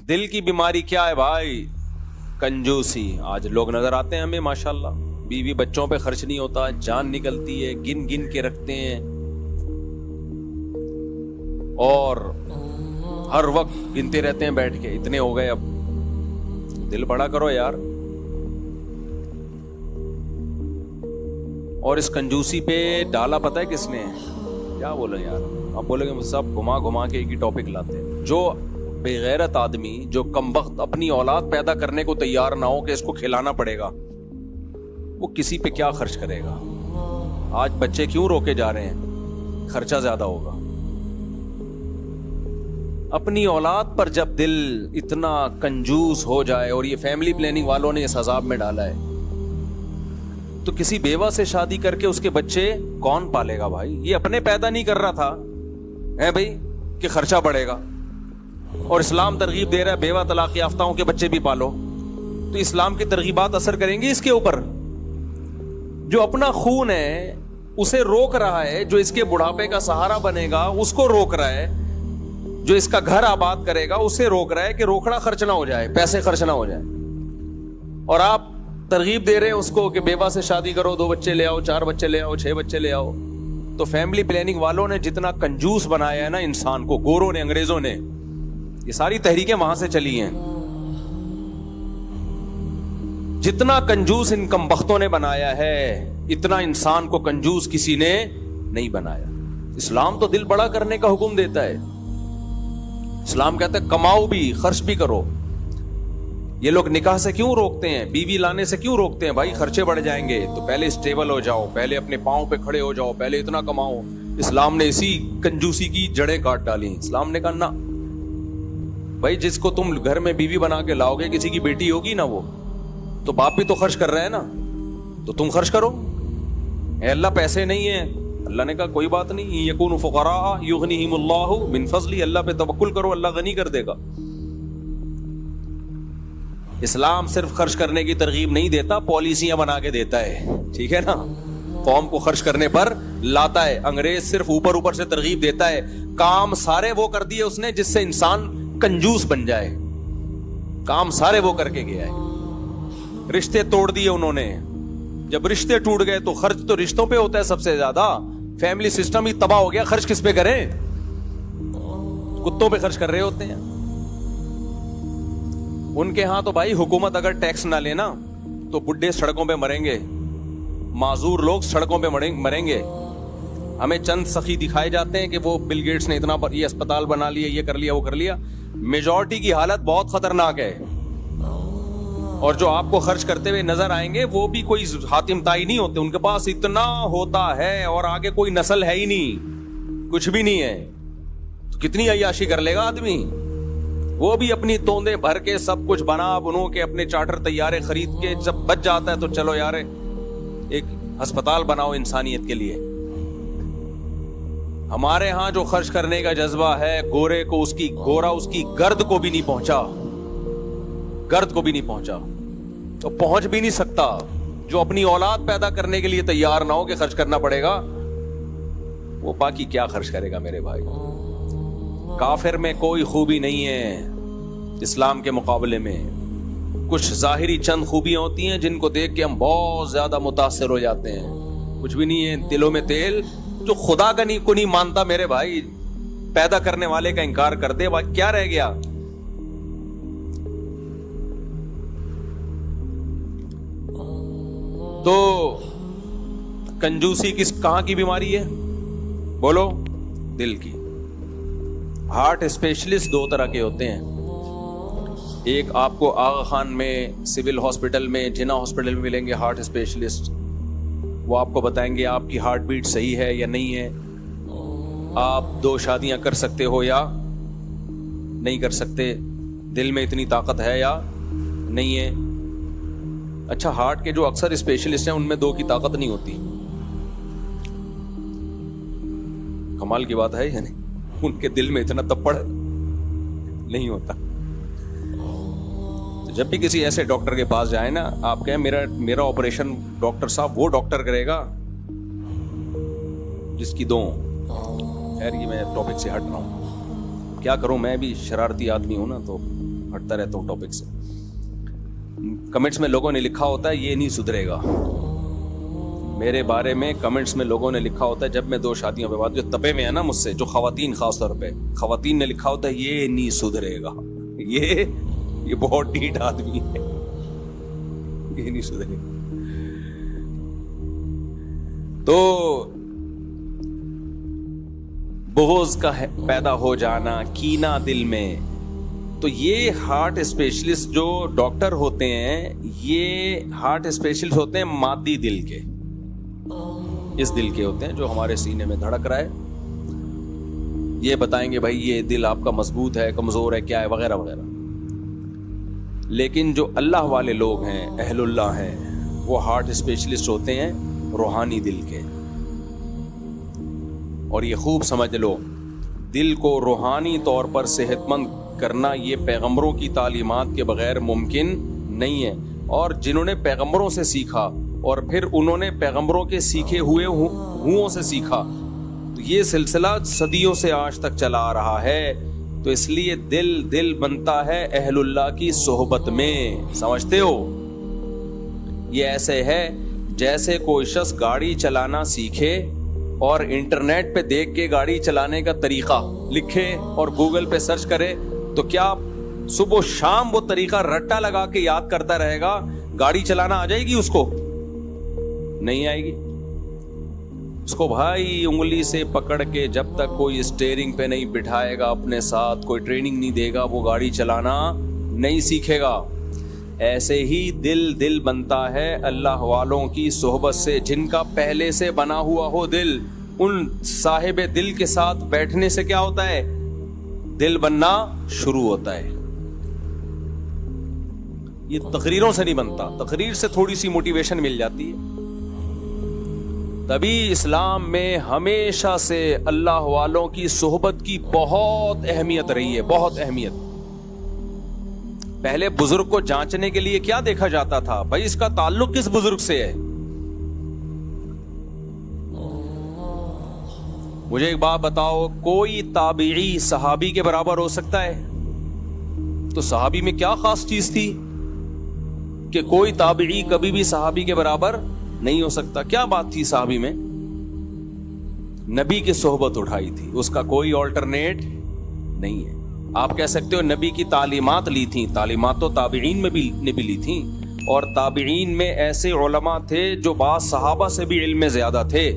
دل کی بیماری کیا ہے بھائی؟ کنجوسی. آج لوگ نظر آتے ہیں ہمیں ماشاءاللہ, بیوی بچوں پہ خرچ نہیں ہوتا, جان نکلتی ہے, گن گن کے رکھتے ہیں اور ہر وقت گنتے رہتے ہیں بیٹھ کے, اتنے ہو گئے. اب دل بڑا کرو یار. اور اس کنجوسی پہ ڈالا پتہ ہے کس نے؟ کیا بولے یار, آپ بولے گے سب گھما گھما کے ایک ہی ٹاپک لاتے ہیں. جو بے غیرت آدمی, جو کمبخت اپنی اولاد پیدا کرنے کو تیار نہ ہو کہ اس کو کھلانا پڑے گا, وہ کسی پہ کیا خرچ کرے گا؟ آج بچے کیوں روکے جا رہے ہیں؟ خرچہ زیادہ ہوگا. اپنی اولاد پر جب دل اتنا کنجوس ہو جائے, اور یہ فیملی پلاننگ والوں نے اس عذاب میں ڈالا ہے, تو کسی بیوہ سے شادی کر کے اس کے بچے کون پالے گا بھائی؟ یہ اپنے پیدا نہیں کر رہا تھا ہے بھائی کہ خرچہ بڑھے گا, اور اسلام ترغیب دے رہا ہے بیوہ طلاق یافتاؤں کے بچے بھی پالو, تو اسلام کی ترغیبات اثر کریں گی اس کے اوپر؟ جو اپنا خون ہے اسے روک رہا ہے, جو اس کے بڑھاپے کا سہارا بنے گا اس کو روک رہا ہے, جو اس کا گھر آباد کرے گا اسے روک رہا ہے کہ روکڑا خرچ نہ ہو جائے, پیسے خرچ نہ ہو جائے. اور آپ ترغیب دے رہے ہیں اس کو کہ بیوہ سے شادی کرو, 2 بچے لے آؤ, 4 بچے لے آؤ, 6 بچے لے آؤ. تو فیملی پلاننگ والوں نے جتنا کنجوس بنایا ہے نا انسان کو, گوروں نے, انگریزوں نے, یہ ساری تحریکیں وہاں سے چلی ہیں. جتنا کنجوس ان کمبختوں نے بنایا ہے, اتنا انسان کو کنجوس کسی نے نہیں بنایا. اسلام تو دل بڑا کرنے کا حکم دیتا ہے. اسلام کہتا ہے کماؤ بھی, خرچ بھی کرو. یہ لوگ نکاح سے کیوں روکتے ہیں, بیوی لانے سے کیوں روکتے ہیں؟ بھائی خرچے بڑھ جائیں گے, تو پہلے اسٹیبل ہو جاؤ, پہلے اپنے پاؤں پہ کھڑے ہو جاؤ, پہلے اتنا کماؤ. اسلام نے اسی کنجوسی کی جڑیں کاٹ ڈالی. اسلام نے کہا نہ بھائی, جس کو تم گھر میں بیوی بنا کے لاؤ گے, کسی کی بیٹی ہوگی نا, وہ تو باپ بھی تو خرچ کر رہا ہے نا, تو تم خرچ کرو. اے اللہ پیسے نہیں ہیں, اللہ نے کہا کوئی بات نہیں, یکونوا فقراء یغنیہم اللہ من فضلہ, اللہ پہ توکل کرو, اللہ غنی کر دے گا. اسلام صرف خرچ کرنے کی ترغیب نہیں دیتا, پالیسیاں بنا کے دیتا ہے, ٹھیک ہے نا, قوم کو خرچ کرنے پر لاتا ہے. انگریز صرف اوپر اوپر سے ترغیب دیتا ہے, کام سارے وہ کر دیے اس نے جس سے انسان کنجوس بن جائے. کام سارے وہ کر کے گیا ہے. رشتے توڑ دیے انہوں نے, جب رشتے ٹوٹ گئے تو خرچ تو رشتوں پہ ہوتا ہے سب سے زیادہ. فیملی سسٹم ہی تباہ ہو گیا, خرچ کس پہ کریں؟ کتوں پہ خرچ کر رہے ہوتے ہیں. ان کے ہاں تو بھائی حکومت اگر ٹیکس نہ لینا تو بڈھے سڑکوں پہ مریں گے, معذور لوگ سڑکوں پہ مریں گے. ہمیں چند سخی دکھائے جاتے ہیں کہ وہ بل گیٹس نے اتنا یہ اسپتال بنا لیا, یہ کر لیا, وہ کر لیا. میجورٹی کی حالت بہت خطرناک ہے. اور جو آپ کو خرچ کرتے ہوئے نظر آئیں گے وہ بھی کوئی حاتم تائی نہیں ہوتے, ان کے پاس اتنا ہوتا ہے اور آگے کوئی نسل ہے ہی نہیں, کچھ بھی نہیں ہے. تو کتنی عیاشی کر لے گا آدمی؟ وہ بھی اپنی توندے بھر کے سب کچھ بنا بنو کے اپنے چارٹر طیارے خرید کے جب بچ جاتا ہے تو چلو یار ایک ہسپتال بناؤ انسانیت کے لیے. ہمارے ہاں جو خرچ کرنے کا جذبہ ہے, گورے کو اس کی گرد کو بھی نہیں پہنچا, گرد کو بھی نہیں پہنچا, تو پہنچ بھی نہیں سکتا. جو اپنی اولاد پیدا کرنے کے لیے تیار نہ ہو کہ خرچ کرنا پڑے گا, وہ باقی کیا خرچ کرے گا میرے بھائی؟ کافر میں کوئی خوبی نہیں ہے اسلام کے مقابلے میں. کچھ ظاہری چند خوبیاں ہوتی ہیں جن کو دیکھ کے ہم بہت زیادہ متاثر ہو جاتے ہیں, کچھ بھی نہیں ہے. دلوں میں تیل. جو خدا کا کو نہیں مانتا میرے بھائی, پیدا کرنے والے کا انکار کر دے, کیا رہ گیا؟ تو کنجوسی کہاں کی بیماری ہے بولو؟ دل کی. ہارٹ اسپیشلسٹ 2 طرح کے ہوتے ہیں. ایک آپ کو آغا خان میں, سول ہاسپٹل میں, جنا ہاسپٹل میں ملیں گے ہارٹ اسپیشلسٹ. وہ آپ کو بتائیں گے آپ کی ہارٹ بیٹ صحیح ہے یا نہیں ہے, آپ 2 شادیاں کر سکتے ہو یا نہیں کر سکتے, دل میں اتنی طاقت ہے یا نہیں ہے. اچھا, ہارٹ کے جو اکثر اسپیشلسٹ ہیں ان میں 2 کی طاقت نہیں ہوتی. کمال کی بات ہے یعنی ان کے دل میں اتنا تپڑ نہیں ہوتا. جب بھی کسی ایسے ڈاکٹر کے پاس جائیں نا, آپ کہیں میرا آپریشن ڈاکٹر صاحب وہ ڈاکٹر کرے گا جس کی 2. خیر یہ میں ٹاپک سے ہٹ رہا ہوں, کیا کروں, میں بھی شرارتی آدمی ہوں نا, تو ہٹتا رہتا ہوں ٹاپک سے. کمنٹس میں لوگوں نے لکھا ہوتا ہے یہ نہیں سدھرے گا. میرے بارے میں کمنٹس میں لوگوں نے لکھا ہوتا ہے جب میں 2 شادیوں پہ بات, جو تپے میں ہے نا مجھ سے, جو خواتین خاص طور پہ خواتین نے لکھا ہوتا ہے یہ نہیں سدھرے گا, یہ بہت ڈھیٹ آدمی ہے, یہ نہیں سدھرے گا. تو بغض کا پیدا ہو جانا, کینہ دل میں, تو یہ ہارٹ اسپیشلسٹ جو ڈاکٹر ہوتے ہیں یہ ہارٹ اسپیشلسٹ ہوتے ہیں مادی دل کے, اس دل کے ہوتے ہیں جو ہمارے سینے میں دھڑک رہا ہے. یہ بتائیں گے بھائی یہ دل آپ کا مضبوط ہے, کمزور ہے, کیا ہے, وغیرہ وغیرہ. لیکن جو اللہ والے لوگ ہیں, اہل اللہ ہیں, وہ ہارٹ اسپیشلسٹ ہوتے ہیں روحانی دل کے. اور یہ خوب سمجھ لو, دل کو روحانی طور پر صحت مند کرنا یہ پیغمبروں کی تعلیمات کے بغیر ممکن نہیں ہے. اور جنہوں نے پیغمبروں سے سیکھا اور پھر انہوں نے پیغمبروں کے سیکھے ہوئے ہوں سے سیکھا, تو یہ سلسلہ صدیوں سے آج تک چلا آ رہا ہے. تو اس لیے دل بنتا ہے اہل اللہ کی صحبت میں. سمجھتے ہو؟ یہ ایسے ہے جیسے کوئی شخص گاڑی چلانا سیکھے اور انٹرنیٹ پہ دیکھ کے گاڑی چلانے کا طریقہ لکھے اور گوگل پہ سرچ کرے, تو کیا صبح و شام وہ طریقہ رٹا لگا کے یاد کرتا رہے گا؟ گاڑی چلانا آ جائے گی اس کو؟ نہیں آئے گی. اس کو بھائی انگلی سے پکڑ کے جب تک کوئی اسٹیئرنگ پہ نہیں بٹھائے گا اپنے ساتھ, کوئی ٹریننگ نہیں دے گا, وہ گاڑی چلانا نہیں سیکھے گا. ایسے ہی دل بنتا ہے اللہ والوں کی صحبت سے, جن کا پہلے سے بنا ہوا ہو دل. ان صاحب دل کے ساتھ بیٹھنے سے کیا ہوتا ہے؟ دل بننا شروع ہوتا ہے. یہ تقریروں سے نہیں بنتا, تقریر سے تھوڑی سی موٹیویشن مل جاتی ہے. تبھی اسلام میں ہمیشہ سے اللہ والوں کی صحبت کی بہت اہمیت رہی ہے, بہت اہمیت. پہلے بزرگ کو جانچنے کے لیے کیا دیکھا جاتا تھا؟ بھائی اس کا تعلق کس بزرگ سے ہے. مجھے ایک بات بتاؤ, کوئی تابعی صحابی کے برابر ہو سکتا ہے؟ تو صحابی میں کیا خاص چیز تھی کہ کوئی تابعی کبھی بھی صحابی کے برابر نہیں ہو سکتا؟ کیا بات تھی صحابی میں؟ نبی کی صحبت اٹھائی تھی, اس کا کوئی آلٹرنیٹ نہیں ہے. آپ کہہ سکتے ہو نبی کی تعلیمات لی تھیں, تعلیمات تو تابعین میں بھی لی تھیں, اور تابعین میں ایسے علماء تھے جو بعض صحابہ سے بھی علم میں زیادہ تھے.